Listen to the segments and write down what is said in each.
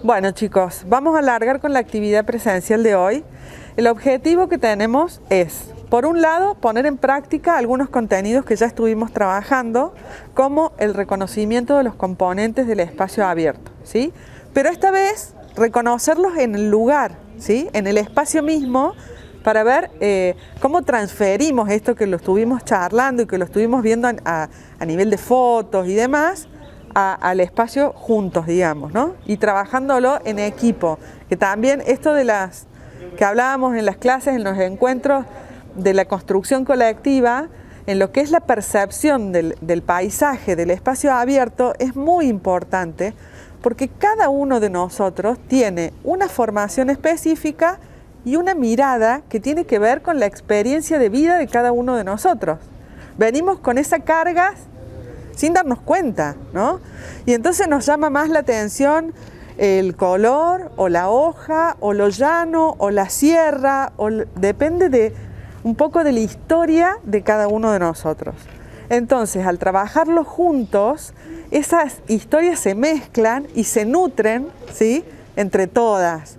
Bueno, chicos, vamos a largar con la actividad presencial de hoy. El objetivo que tenemos es, por un lado, poner en práctica algunos contenidos que ya estuvimos trabajando, como el reconocimiento de los componentes del espacio abierto, ¿sí? Pero esta vez, reconocerlos en el lugar, ¿sí? En el espacio mismo, para ver cómo transferimos esto que lo estuvimos charlando y que lo estuvimos viendo a nivel de fotos y demás, al espacio juntos, digamos, ¿no? Y trabajándolo en equipo, que también esto de las que hablábamos en las clases, en los encuentros de la construcción colectiva, en lo que es la percepción del paisaje, del espacio abierto, es muy importante, porque cada uno de nosotros tiene una formación específica y una mirada que tiene que ver con la experiencia de vida de cada uno de nosotros. Venimos con esa carga sin darnos cuenta, ¿no? Y entonces nos llama más la atención el color, o la hoja, o lo llano, o la sierra, depende de un poco de la historia de cada uno de nosotros. Entonces, al trabajarlo juntos, esas historias se mezclan y se nutren, ¿sí?, entre todas.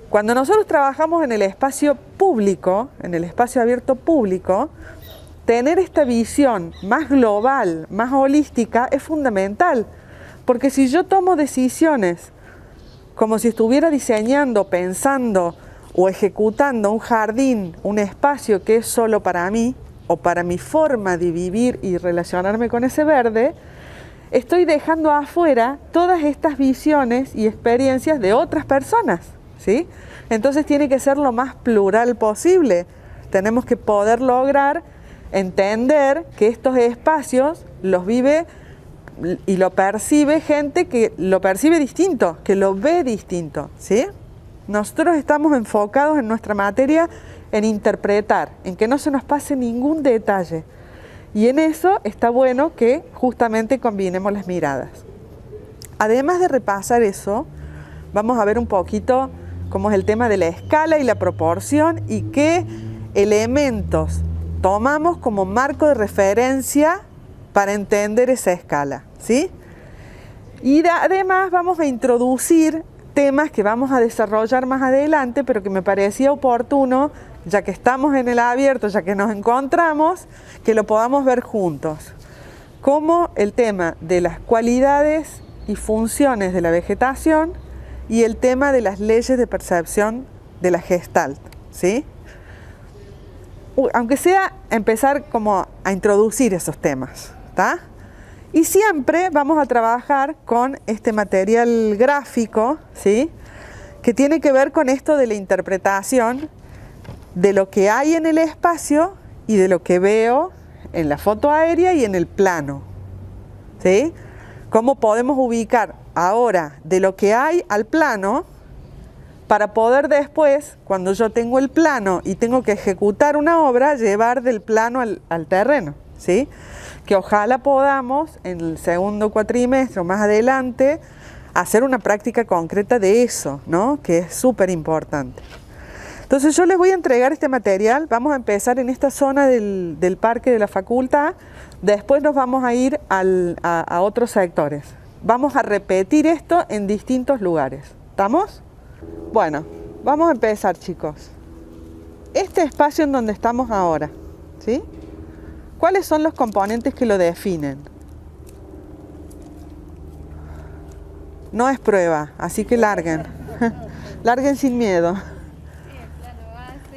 Cuando nosotros trabajamos en el espacio público, en el espacio abierto público, tener esta visión más global, más holística, es fundamental. Porque si yo tomo decisiones como si estuviera diseñando, pensando o ejecutando un jardín, un espacio que es solo para mí, o para mi forma de vivir y relacionarme con ese verde, estoy dejando afuera todas estas visiones y experiencias de otras personas, ¿sí? Entonces tiene que ser lo más plural posible. Tenemos que poder lograr entender que estos espacios los vive y lo percibe gente que lo percibe distinto, que lo ve distinto, ¿sí? Nosotros estamos enfocados en nuestra materia en interpretar, en que no se nos pase ningún detalle. Y en eso está bueno que justamente combinemos las miradas. Además de repasar eso, vamos a ver un poquito cómo es el tema de la escala y la proporción y qué elementos tomamos como marco de referencia para entender esa escala, ¿sí? Y además vamos a introducir temas que vamos a desarrollar más adelante, pero que me parecía oportuno, ya que estamos en el abierto, ya que nos encontramos, que lo podamos ver juntos. Como el tema de las cualidades y funciones de la vegetación y el tema de las leyes de percepción de la Gestalt, ¿sí? Aunque sea empezar como a introducir esos temas, ¿está? Y siempre vamos a trabajar con este material gráfico, ¿sí?, que tiene que ver con esto de la interpretación de lo que hay en el espacio y de lo que veo en la foto aérea y en el plano, ¿sí? Cómo podemos ubicar ahora de lo que hay al plano para poder después, cuando yo tengo el plano y tengo que ejecutar una obra, llevar del plano al terreno, ¿sí? Que ojalá podamos en el segundo cuatrimestre o más adelante hacer una práctica concreta de eso, ¿no? Que es súper importante. Entonces yo les voy a entregar este material, vamos a empezar en esta zona del parque de la facultad, después nos vamos a ir a otros sectores. Vamos a repetir esto en distintos lugares, ¿estamos? Bueno, vamos a empezar, chicos. Este espacio en donde estamos ahora, ¿sí? ¿Cuáles son los componentes que lo definen? No es prueba, así que larguen. Larguen sin miedo.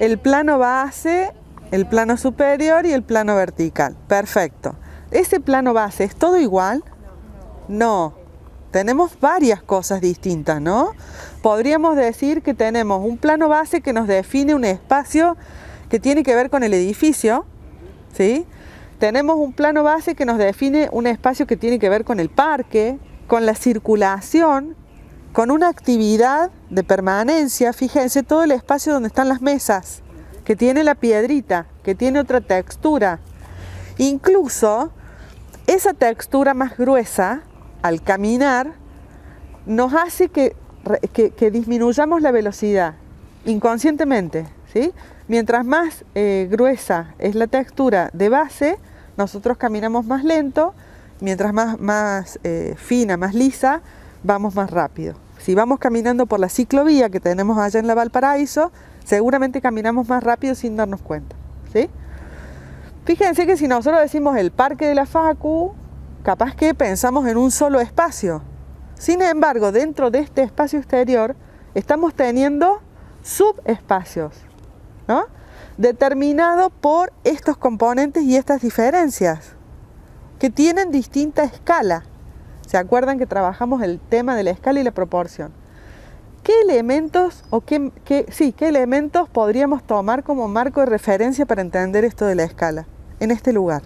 El plano base, el plano superior y el plano vertical. Perfecto. ¿Ese plano base es todo igual? No. Tenemos varias cosas distintas, ¿no? Podríamos decir que tenemos un plano base que nos define un espacio que tiene que ver con el edificio, ¿sí? Tenemos un plano base que nos define un espacio que tiene que ver con el parque, con la circulación, con una actividad de permanencia. Fíjense todo el espacio donde están las mesas, que tiene la piedrita, que tiene otra textura. Incluso esa textura más gruesa, al caminar, nos hace que disminuyamos la velocidad inconscientemente, ¿sí? Mientras más gruesa es la textura de base, nosotros caminamos más lento, mientras más fina, más lisa, vamos más rápido. si vamos caminando por la ciclovía que tenemos allá en la Valparaíso, seguramente caminamos más rápido sin darnos cuenta, ¿sí? Fíjense que si nosotros decimos el parque de la Facu, capaz que pensamos en un solo espacio. Sin embargo, dentro de este espacio exterior estamos teniendo subespacios, ¿no? Determinado por estos componentes y estas diferencias, que tienen distinta escala. ¿Se acuerdan que trabajamos el tema de la escala y la proporción? ¿Qué elementos qué elementos podríamos tomar como marco de referencia para entender esto de la escala en este lugar?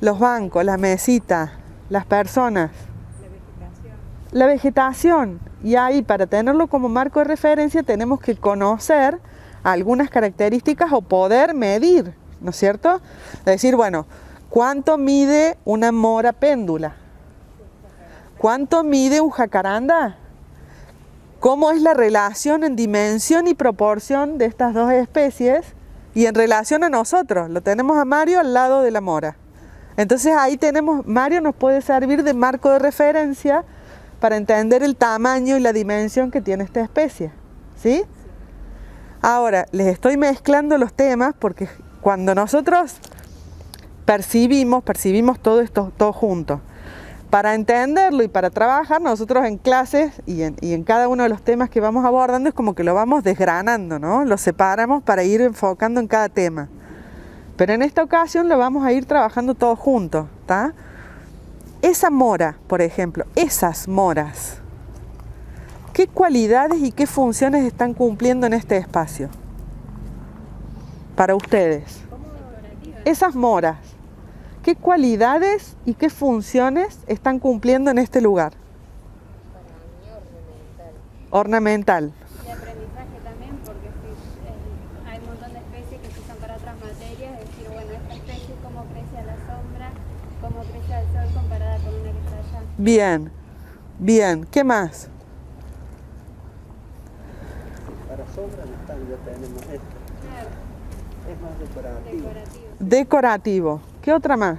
Los bancos, las mesitas, las personas, la vegetación. Y ahí, para tenerlo como marco de referencia, tenemos que conocer algunas características o poder medir, ¿no es cierto? Es decir, bueno, ¿cuánto mide una mora péndula? ¿Cuánto mide un jacaranda? ¿Cómo es la relación en dimensión y proporción de estas dos especies? Y en relación a nosotros, lo tenemos a Mario al lado de la mora. Entonces ahí tenemos, Mario nos puede servir de marco de referencia para entender el tamaño y la dimensión que tiene esta especie, ¿sí? Ahora, les estoy mezclando los temas porque cuando nosotros percibimos todo esto todo junto. Para entenderlo y para trabajar, nosotros en clases y en cada uno de los temas que vamos abordando es como que lo vamos desgranando, ¿no? Lo separamos para ir enfocando en cada tema. Pero en esta ocasión lo vamos a ir trabajando todos juntos, ¿tá? Esa mora, por ejemplo, esas moras, ¿qué cualidades y qué funciones están cumpliendo en este espacio? Para ustedes. Esas moras, ¿qué cualidades y qué funciones están cumpliendo en este lugar? Para mí ornamental. Ornamental. Y aprendizaje también, porque hay un montón de especies que se usan para otras materias, es decir, bueno, esta especie cómo crece a la sombra, cómo crece al sol comparada con una que está allá. Bien, bien. ¿Qué más? Para sombra ya tenemos esto. Claro, Es más decorativo. Decorativo. ¿Qué otra más?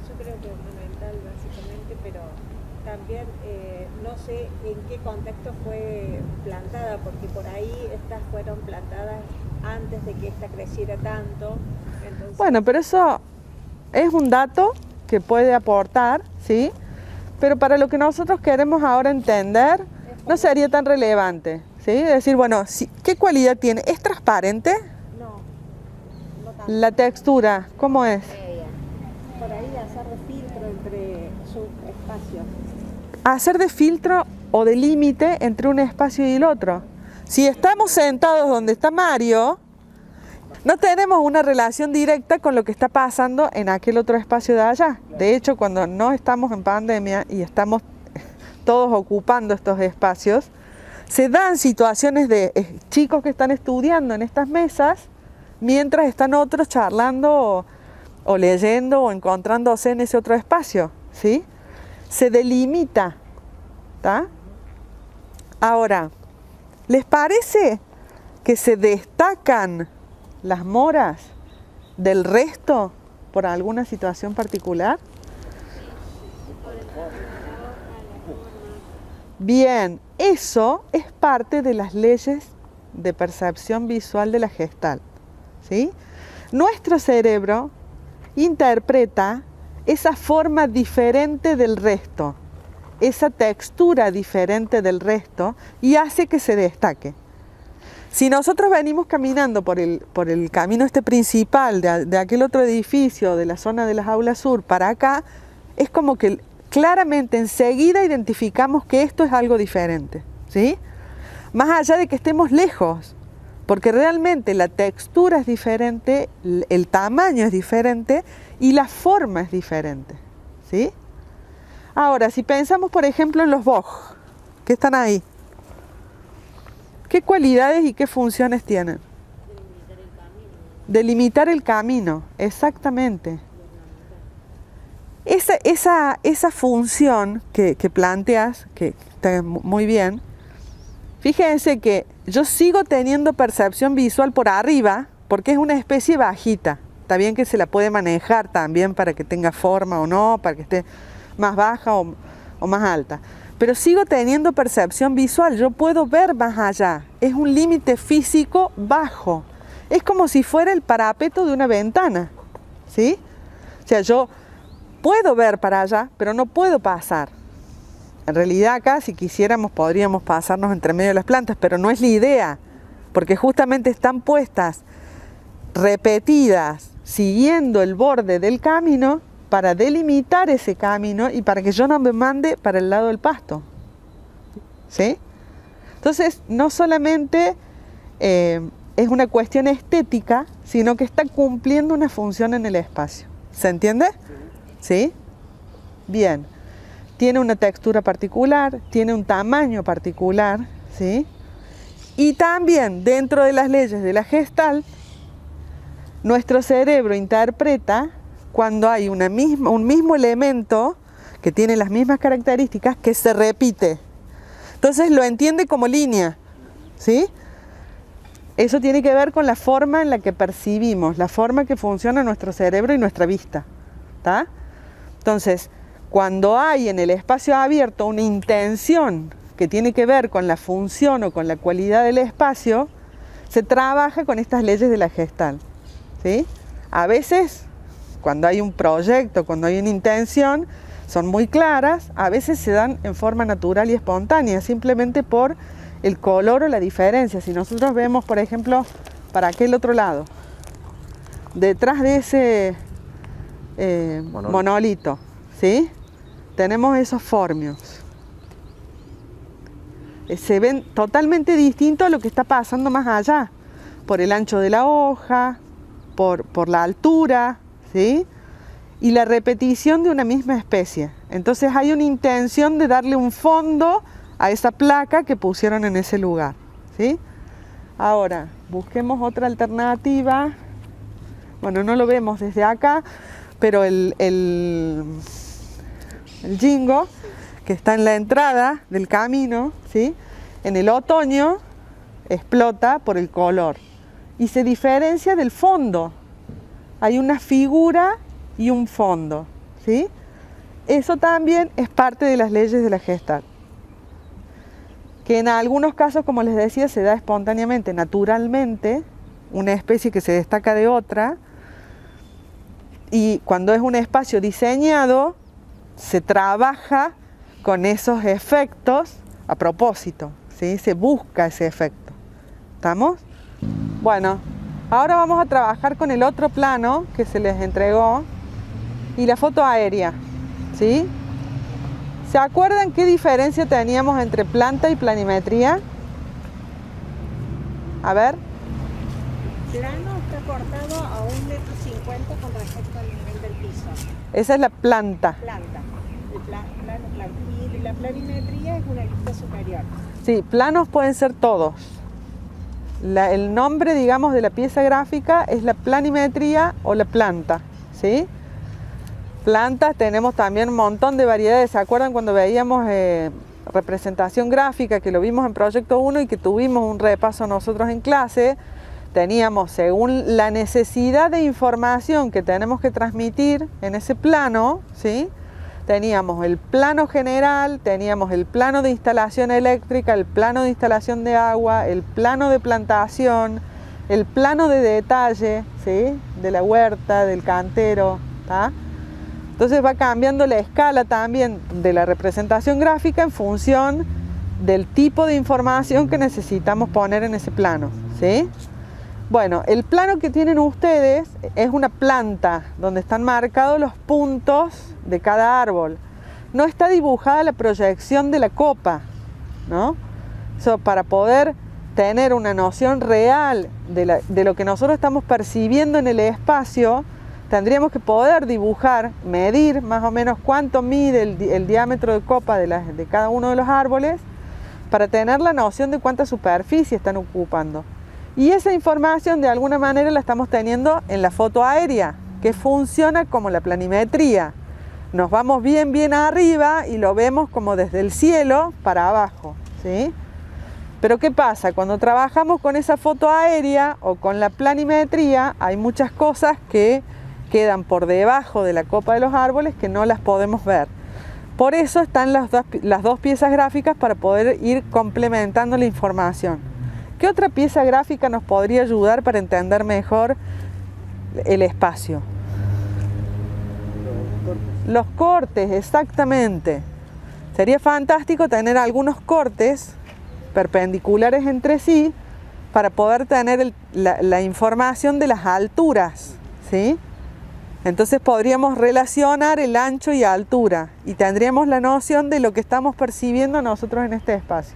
Yo creo que ornamental básicamente, pero también no sé en qué contexto fue plantada, porque por ahí estas fueron plantadas antes de que esta creciera tanto. Entonces, Bueno, pero eso es un dato que puede aportar, ¿sí? Pero para lo que nosotros queremos ahora entender, no sería tan relevante, ¿sí? Es decir, bueno, ¿qué cualidad tiene? ¿Es transparente? no tanto. La textura, ¿cómo es? Por ahí hacer de filtro entre subespacios. Hacer de filtro o de límite entre un espacio y el otro. Si estamos sentados donde está Mario, no tenemos una relación directa con lo que está pasando en aquel otro espacio de allá. De hecho, cuando no estamos en pandemia y estamos todos ocupando estos espacios, se dan situaciones de chicos que están estudiando en estas mesas, mientras están otros charlando o leyendo o encontrándose en ese otro espacio, ¿sí? Se delimita, ¿tá? Ahora, ¿les parece que se destacan las moras del resto por alguna situación particular? Bien, eso es parte de las leyes de percepción visual de la Gestalt, ¿sí? Nuestro cerebro interpreta esa forma diferente del resto, esa textura diferente del resto y hace que se destaque. Si nosotros venimos caminando por el camino este principal de aquel otro edificio, de la zona de las aulas sur para acá, es como que claramente enseguida identificamos que esto es algo diferente, ¿sí? Más allá de que estemos lejos, porque realmente la textura es diferente, el tamaño es diferente y la forma es diferente, ¿sí? Ahora, si pensamos por ejemplo en los boj, que están ahí, ¿qué cualidades y qué funciones tienen? Delimitar el camino, exactamente. Esa función que planteas, que está muy bien, fíjense que yo sigo teniendo percepción visual por arriba, porque es una especie bajita, Está bien que se la puede manejar también para que tenga forma o no, para que esté más baja o más alta. Pero sigo teniendo percepción visual, yo puedo ver más allá. Es un límite físico bajo. Es como si fuera el parapeto de una ventana, ¿sí? O sea, yo puedo ver para allá, pero no puedo pasar. En realidad acá, si quisiéramos, podríamos pasarnos entre medio de las plantas, pero no es la idea, porque justamente están puestas, repetidas, siguiendo el borde del camino, para delimitar ese camino y para que yo no me mande para el lado del pasto, ¿sí? Entonces, no solamente es una cuestión estética, sino que está cumpliendo una función en el espacio. ¿Se entiende? ¿Sí? Bien. Tiene una textura particular, tiene un tamaño particular, ¿sí? Y también, dentro de las leyes de la Gestalt, nuestro cerebro interpreta cuando hay un mismo elemento que tiene las mismas características que se repite. Entonces lo entiende como línea, ¿sí? Eso tiene que ver con la forma en la que percibimos, la forma que funciona nuestro cerebro y nuestra vista, ¿tá? Entonces, cuando hay en el espacio abierto una intención que tiene que ver con la función o con la cualidad del espacio, se trabaja con estas leyes de la Gestalt, ¿sí? A veces, cuando hay un proyecto, cuando hay una intención, son muy claras, a veces se dan en forma natural y espontánea, simplemente por el color o la diferencia. Si nosotros vemos, por ejemplo, para aquel otro lado, detrás de ese monolito, ¿sí? Tenemos esos formios. Se ven totalmente distintos a lo que está pasando más allá, por el ancho de la hoja, por la altura, ¿sí? Y la repetición de una misma especie. Entonces hay una intención de darle un fondo a esa placa que pusieron en ese lugar, ¿sí? Ahora, busquemos otra alternativa. Bueno, no lo vemos desde acá, pero el jingo que está en la entrada del camino, ¿sí? En el otoño explota por el color y se diferencia del fondo. Hay una figura y un fondo, ¿sí? Eso también es parte de las leyes de la Gestalt, que en algunos casos, como les decía, se da espontáneamente, naturalmente, una especie que se destaca de otra, y cuando es un espacio diseñado, se trabaja con esos efectos a propósito, ¿sí? Se busca ese efecto. ¿Estamos? Bueno, ahora vamos a trabajar con el otro plano que se les entregó y la foto aérea, ¿sí? ¿Se acuerdan qué diferencia teníamos entre planta y planimetría? A ver. Plano está cortado a 1,50 m con respecto al nivel del piso. Esa es la planta. Planta. Plano. Y la planimetría es una lista superior. Sí, planos pueden ser todos. El nombre, digamos, de la pieza gráfica es la planimetría o la planta, ¿sí? Plantas tenemos también un montón de variedades. ¿Se acuerdan cuando veíamos representación gráfica, que lo vimos en Proyecto 1 y que tuvimos un repaso nosotros en clase? Teníamos, según la necesidad de información que tenemos que transmitir en ese plano, ¿sí? Teníamos el plano general, teníamos el plano de instalación eléctrica, el plano de instalación de agua, el plano de plantación, el plano de detalle, ¿sí? De la huerta, del cantero, ¿tá? Entonces va cambiando la escala también de la representación gráfica en función del tipo de información que necesitamos poner en ese plano, ¿sí? Bueno, el plano que tienen ustedes es una planta donde están marcados los puntos de cada árbol. No está dibujada la proyección de la copa, ¿no? Eso, para poder tener una noción real de lo que nosotros estamos percibiendo en el espacio, tendríamos que poder dibujar, medir más o menos cuánto mide el diámetro de copa de cada uno de los árboles para tener la noción de cuánta superficie están ocupando. Y esa información de alguna manera la estamos teniendo en la foto aérea, que funciona como la planimetría. Nos vamos bien arriba y lo vemos como desde el cielo para abajo, ¿sí? Pero ¿qué pasa? Cuando trabajamos con esa foto aérea o con la planimetría, hay muchas cosas que quedan por debajo de la copa de los árboles que no las podemos ver. Por eso están las dos piezas gráficas para poder ir complementando la información. ¿Qué otra pieza gráfica nos podría ayudar para entender mejor el espacio? Los cortes, exactamente. Sería fantástico tener algunos cortes perpendiculares entre sí para poder tener la información de las alturas, ¿sí? Entonces podríamos relacionar el ancho y altura y tendríamos la noción de lo que estamos percibiendo nosotros en este espacio.